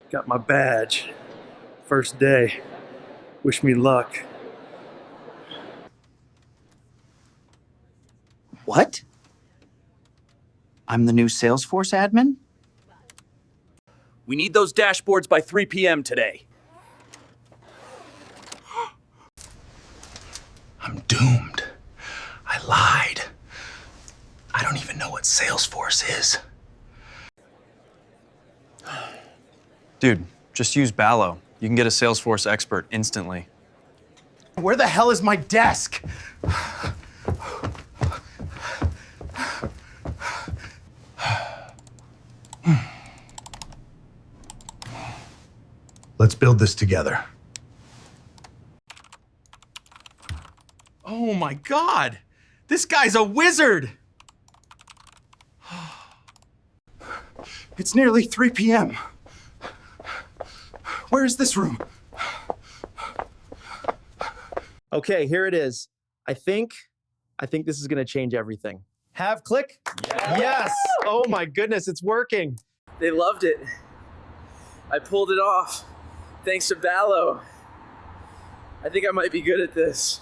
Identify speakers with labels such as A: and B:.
A: Got my badge. First day. Wish me luck.
B: What? I'm the new Salesforce admin?
C: We need those dashboards by 3 p.m. today.
D: I'm doomed. I lied. I don't even know what Salesforce is.
E: Dude, just use Balo. You can get a Salesforce expert instantly.
D: Where the hell is my desk? Let's build this together.
F: Oh my God! This guy's a wizard!
D: It's nearly 3 p.m. Where is this room?
G: Okay, here it is. I think this is gonna change everything. Have click? Yes! Oh my goodness, it's working.
A: They loved it. I pulled it off. Thanks to Balo. I think I might be good at this.